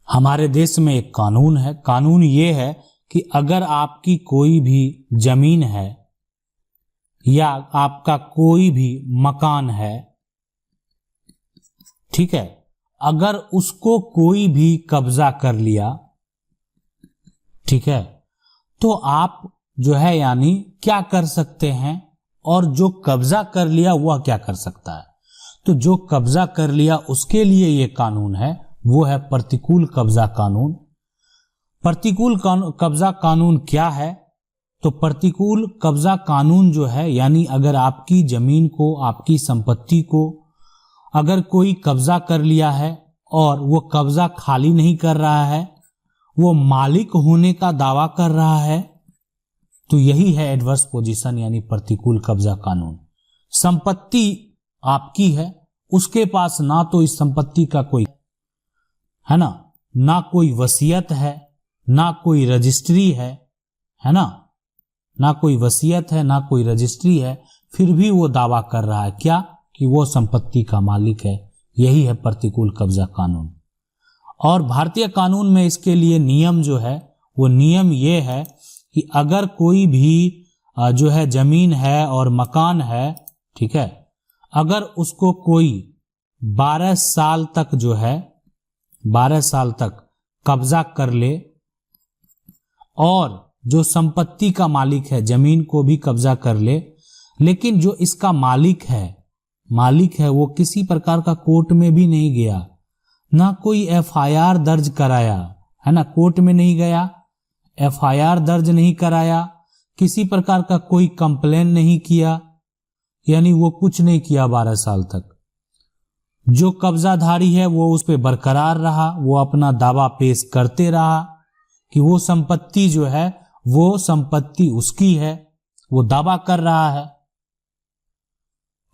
हमारे देश में एक कानून है। कानून ये है कि अगर आपकी कोई भी जमीन है या आपका कोई भी मकान है, ठीक है, अगर उसको कोई भी कब्जा कर लिया, ठीक है, तो आप जो है यानी क्या कर सकते हैं, और जो कब्जा कर लिया वह क्या कर सकता है। तो जो कब्जा कर लिया उसके लिए ये कानून है, वो है प्रतिकूल कब्जा कानून। प्रतिकूल कब्जा कानून क्या है? तो प्रतिकूल कब्जा कानून जो है यानी अगर आपकी जमीन को, आपकी संपत्ति को अगर कोई कब्जा कर लिया है और वो कब्जा खाली नहीं कर रहा है, वो मालिक होने का दावा कर रहा है, तो यही है एडवर्स पोजीशन यानी प्रतिकूल कब्जा कानून। संपत्ति आपकी है, उसके पास ना तो इस संपत्ति का कोई है ना कोई वसीयत है, ना कोई रजिस्ट्री है ना कोई वसीयत है, ना कोई रजिस्ट्री है, फिर भी वो दावा कर रहा है क्या कि वो संपत्ति का मालिक है। यही है प्रतिकूल कब्जा कानून। और भारतीय कानून में इसके लिए नियम जो है वो नियम ये है कि अगर कोई भी जो है जमीन है और मकान है, ठीक है, अगर उसको कोई 12 साल तक जो है 12 साल तक कब्जा कर ले और जो संपत्ति का मालिक है जमीन को भी कब्जा कर ले, लेकिन जो इसका मालिक है वो किसी प्रकार का कोर्ट में भी नहीं गया, ना कोई एफआईआर दर्ज कराया, है ना, कोर्ट में नहीं गया, एफआईआर दर्ज नहीं कराया, किसी प्रकार का कोई कंप्लेन नहीं किया, यानी वो कुछ नहीं किया 12 साल तक, जो कब्जाधारी है वो उस पे बरकरार रहा, वो अपना दावा पेश करते रहा कि वो संपत्ति जो है वो संपत्ति उसकी है, वो दावा कर रहा है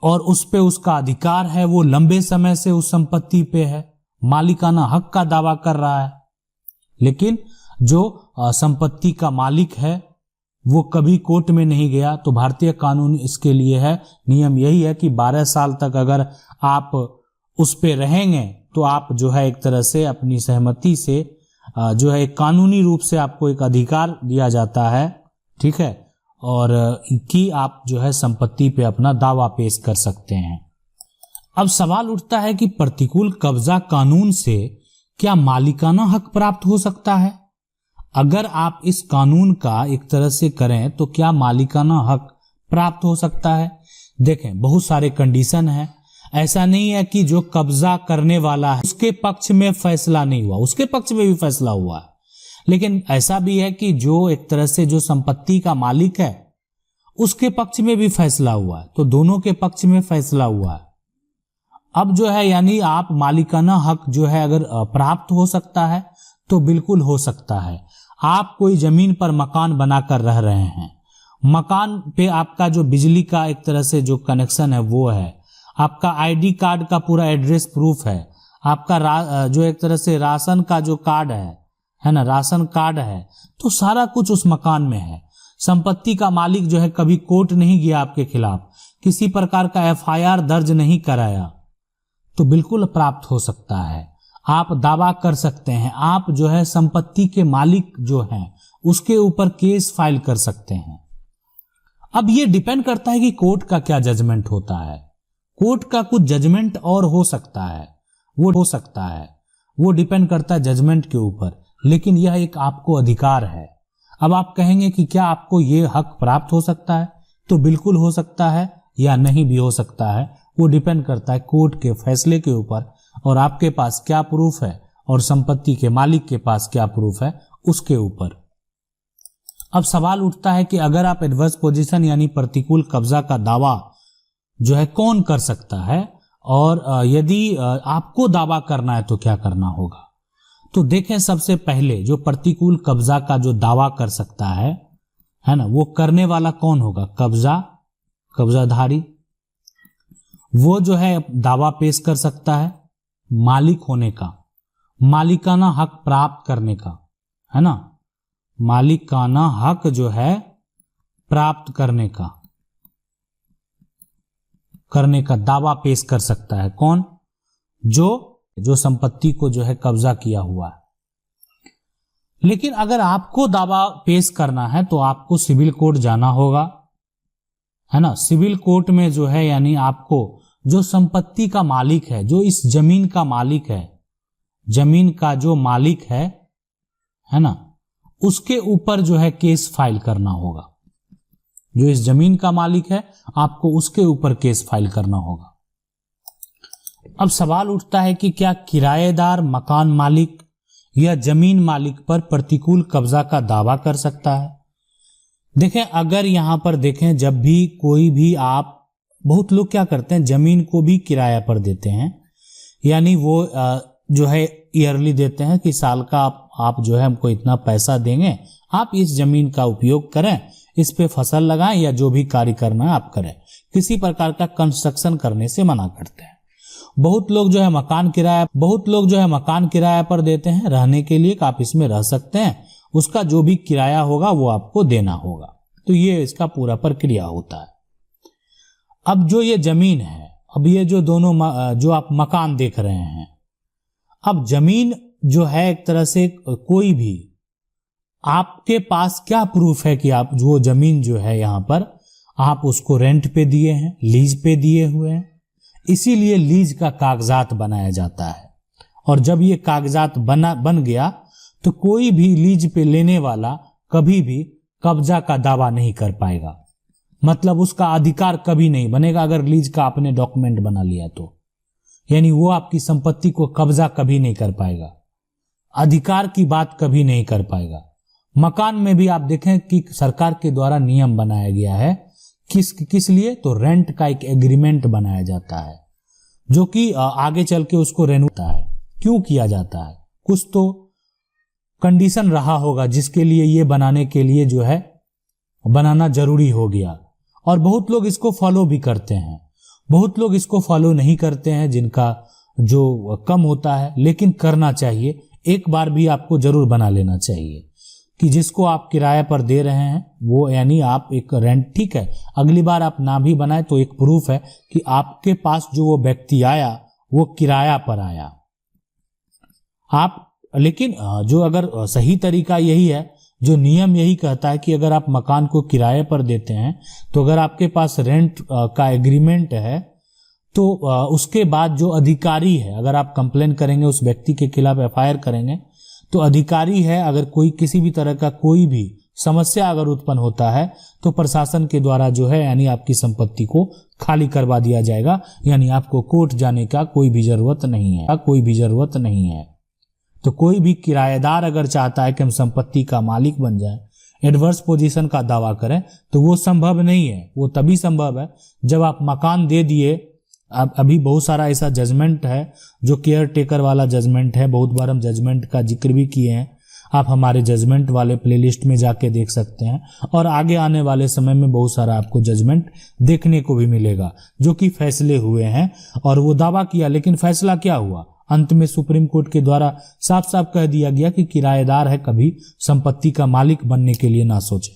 और उस पे उसका अधिकार है, वो लंबे समय से उस संपत्ति पे है, मालिकाना हक का दावा कर रहा है। लेकिन जो संपत्ति का मालिक है वो कभी कोर्ट में नहीं गया, तो भारतीय कानून इसके लिए है, नियम यही है कि 12 साल तक अगर आप उस पे रहेंगे तो आप जो है एक तरह से अपनी सहमति से जो है कानूनी रूप से आपको एक अधिकार दिया जाता है, ठीक है, और कि आप जो है संपत्ति पे अपना दावा पेश कर सकते हैं। अब सवाल उठता है कि प्रतिकूल कब्जा कानून से क्या मालिकाना हक प्राप्त हो सकता है? अगर आप इस कानून का एक तरह से करें तो क्या मालिकाना हक प्राप्त हो सकता है? देखें, बहुत सारे कंडीशन है। ऐसा नहीं है कि जो कब्जा करने वाला है उसके पक्ष में फैसला नहीं हुआ, उसके पक्ष में भी फैसला हुआ है, लेकिन ऐसा भी है कि जो एक तरह से जो संपत्ति का मालिक है उसके पक्ष में भी फैसला हुआ है, तो दोनों के पक्ष में फैसला हुआ है। अब जो है यानी आप मालिकाना हक जो है अगर प्राप्त हो सकता है तो बिल्कुल हो सकता है। आप कोई जमीन पर मकान बनाकर रह रहे हैं, मकान पे आपका जो बिजली का एक तरह से जो कनेक्शन है वो है, आपका आईडी कार्ड का पूरा एड्रेस प्रूफ है, आपका जो एक तरह से राशन का जो कार्ड है ना, राशन कार्ड है, तो सारा कुछ उस मकान में है। संपत्ति का मालिक जो है कभी कोर्ट नहीं गया आपके खिलाफ, किसी प्रकार का एफआईआर दर्ज नहीं कराया, तो बिल्कुल प्राप्त हो सकता है। आप दावा कर सकते हैं, आप जो है संपत्ति के मालिक जो हैं उसके ऊपर केस फाइल कर सकते हैं। अब ये डिपेंड करता है कि कोर्ट का क्या जजमेंट होता है। कोर्ट का कुछ जजमेंट और हो सकता है, वो डिपेंड करता है जजमेंट के ऊपर, लेकिन यह एक आपको अधिकार है। अब आप कहेंगे कि क्या आपको ये हक प्राप्त हो सकता है, तो बिल्कुल हो सकता है या नहीं भी हो सकता है, वो डिपेंड करता है कोर्ट के फैसले के ऊपर और आपके पास क्या प्रूफ है और संपत्ति के मालिक के पास क्या प्रूफ है उसके ऊपर। अब सवाल उठता है कि अगर आप एडवर्स पोजीशन यानी प्रतिकूल कब्जा का दावा जो है कौन कर सकता है, और यदि आपको दावा करना है तो क्या करना होगा। तो देखें, सबसे पहले जो प्रतिकूल कब्जा का जो दावा कर सकता है ना, वो करने वाला कौन होगा? कब्जाधारी। वो जो है दावा पेश कर सकता है मालिक होने का, मालिकाना हक प्राप्त करने का, है ना, मालिकाना हक जो है प्राप्त करने का दावा पेश कर सकता है। कौन? जो संपत्ति को जो है कब्जा किया हुआ है, लेकिन अगर आपको दावा पेश करना है तो आपको सिविल कोर्ट जाना होगा, है ना। सिविल कोर्ट में जो है यानी आपको जो संपत्ति का मालिक है, जो इस जमीन का मालिक है, जमीन का जो मालिक है ना, उसके ऊपर जो है केस फाइल करना होगा। जो इस जमीन का मालिक है आपको उसके ऊपर केस फाइल करना होगा। अब सवाल उठता है कि क्या किराएदार मकान मालिक या जमीन मालिक पर प्रतिकूल कब्जा का दावा कर सकता है? देखें, अगर यहां पर देखें, जब भी कोई भी आप, बहुत लोग क्या करते हैं, जमीन को भी किराया पर देते हैं, यानी वो जो है ईयरली देते हैं कि साल का आप जो है हमको इतना पैसा देंगे, आप इस जमीन का उपयोग करें, इस पे फसल लगाएं या जो भी कार्य करना है आप करें। किसी प्रकार का कंस्ट्रक्शन करने से मना करते हैं। बहुत लोग जो है मकान किराया पर देते हैं रहने के लिए, आप इसमें रह सकते हैं, उसका जो भी किराया होगा वो आपको देना होगा। तो ये इसका पूरा प्रक्रिया होता है। अब जो ये जमीन है, अब ये जो दोनों जो आप मकान देख रहे हैं, अब जमीन जो है एक तरह से कोई भी, आपके पास क्या प्रूफ है कि आप जो जमीन जो है यहां पर आप उसको रेंट पे दिए हैं, लीज पे दिए हुए हैं। इसीलिए लीज का कागजात बनाया जाता है, और जब ये कागजात बन गया तो कोई भी लीज पे लेने वाला कभी भी कब्जा का दावा नहीं कर पाएगा, मतलब उसका अधिकार कभी नहीं बनेगा। अगर लीज का आपने डॉक्यूमेंट बना लिया तो यानी वो आपकी संपत्ति को कब्जा कभी नहीं कर पाएगा, अधिकार की बात कभी नहीं कर पाएगा। मकान में भी आप देखें कि सरकार के द्वारा नियम बनाया गया है, किस लिए, तो रेंट का एक एग्रीमेंट बनाया जाता है, जो कि आगे चल के उसको रेन्यू होता है। क्यों किया जाता है? कुछ तो कंडीशन रहा होगा जिसके लिए ये बनाने के लिए जो है बनाना जरूरी हो गया, और बहुत लोग इसको फॉलो भी करते हैं, बहुत लोग इसको फॉलो नहीं करते हैं, जिनका जो कम होता है, लेकिन करना चाहिए। एक बार भी आपको जरूर बना लेना चाहिए कि जिसको आप किराए पर दे रहे हैं वो, यानी आप एक रेंट, ठीक है, अगली बार आप ना भी बनाए तो एक प्रूफ है कि आपके पास जो वो व्यक्ति आया वो किराया पर आया। आप लेकिन जो अगर सही तरीका यही है, जो नियम यही कहता है कि अगर आप मकान को किराए पर देते हैं तो अगर आपके पास रेंट का एग्रीमेंट है तो उसके बाद जो अधिकारी है, अगर आप कंप्लेन करेंगे उस व्यक्ति के खिलाफ एफआईआर करेंगे तो अधिकारी है, अगर कोई किसी भी तरह का कोई भी समस्या अगर उत्पन्न होता है तो प्रशासन के द्वारा जो है यानी आपकी संपत्ति को खाली करवा दिया जाएगा, यानी आपको कोर्ट जाने का कोई भी जरूरत नहीं है। तो कोई भी किराएदार अगर चाहता है कि हम संपत्ति का मालिक बन जाए, एडवर्स पोजीशन का दावा करें, तो वो संभव नहीं है। वो तभी संभव है जब आप मकान दे दिए। अब अभी बहुत सारा ऐसा जजमेंट है जो केयर टेकर वाला जजमेंट है, बहुत बार हम जजमेंट का जिक्र भी किए हैं, आप हमारे जजमेंट वाले प्लेलिस्ट में जाके देख सकते हैं, और आगे आने वाले समय में बहुत सारा आपको जजमेंट देखने को भी मिलेगा जो कि फैसले हुए हैं और वो दावा किया, लेकिन फैसला क्या हुआ, अंत में सुप्रीम कोर्ट के द्वारा साफ साफ कह दिया गया कि किराएदार है कभी संपत्ति का मालिक बनने के लिए ना सोचे।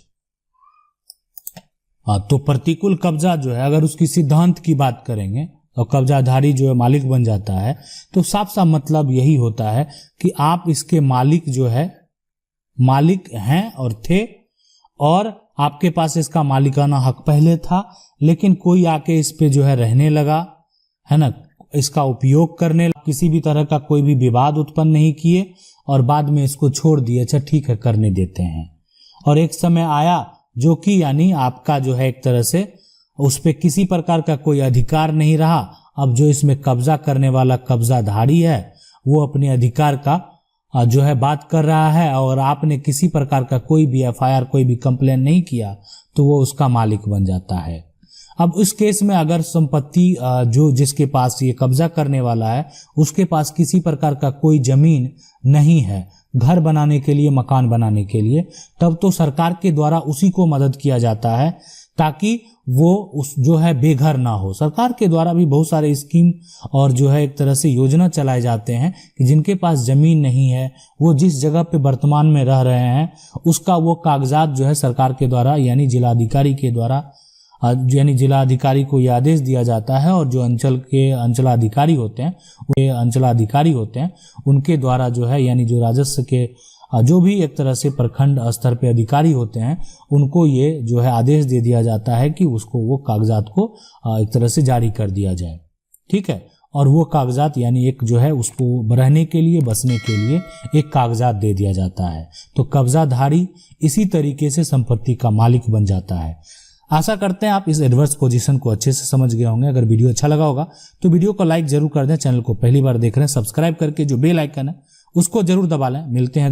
तो प्रतिकूल कब्जा जो है, अगर उसकी सिद्धांत की बात करेंगे और कब्जाधारी जो है मालिक बन जाता है, तो साफ साफ मतलब यही होता है कि आप इसके मालिक जो है मालिक हैं और थे, और आपके पास इसका मालिकाना हक पहले था, लेकिन कोई आके इस पे जो है रहने लगा, है ना, इसका उपयोग करने, किसी भी तरह का कोई भी विवाद उत्पन्न नहीं किए और बाद में इसको छोड़ दिए, अच्छा ठीक है करने देते हैं। और एक समय आया जो कि यानी आपका जो है एक तरह से उस पे किसी प्रकार का कोई अधिकार नहीं रहा। अब जो इसमें कब्जा करने वाला कब्जाधारी है वो अपने अधिकार का जो है बात कर रहा है, और आपने किसी प्रकार का कोई भी एफआईआर, कोई भी कंप्लेन नहीं किया, तो वो उसका मालिक बन जाता है। अब इस केस में अगर संपत्ति जो जिसके पास ये कब्जा करने वाला है उसके पास किसी प्रकार का कोई जमीन नहीं है घर बनाने के लिए, मकान बनाने के लिए, तब तो सरकार के द्वारा उसी को मदद किया जाता है ताकि वो उस जो है बेघर ना हो। सरकार के द्वारा भी बहुत सारे स्कीम और जो है एक तरह से योजना चलाए जाते हैं कि जिनके पास जमीन नहीं है, वो जिस जगह पे वर्तमान में रह रहे हैं उसका वो कागजात जो है सरकार के द्वारा यानी जिलाधिकारी के द्वारा, यानी जिलाधिकारी को ये आदेश दिया जाता है, और जो अंचलाधिकारी होते हैं उनके द्वारा जो है यानी जो राजस्व के जो भी एक तरह से प्रखंड स्तर पे अधिकारी होते हैं उनको ये जो है आदेश दे दिया जाता है कि उसको वो कागजात को एक तरह से जारी कर दिया जाए। ठीक है, और वो कागजात यानी एक जो है उसको रहने के लिए, बसने के लिए एक कागजात दे दिया जाता है। तो कब्जाधारी इसी तरीके से संपत्ति का मालिक बन जाता है। आशा करते हैं आप इस एडवर्स पोजीशन को अच्छे से समझ गए होंगे। अगर वीडियो अच्छा लगा होगा तो वीडियो को लाइक जरूर कर दें। चैनल को पहली बार देख रहे हैं, सब्सक्राइब करके जो बेल आइकन है उसको जरूर दबा लें। मिलते हैं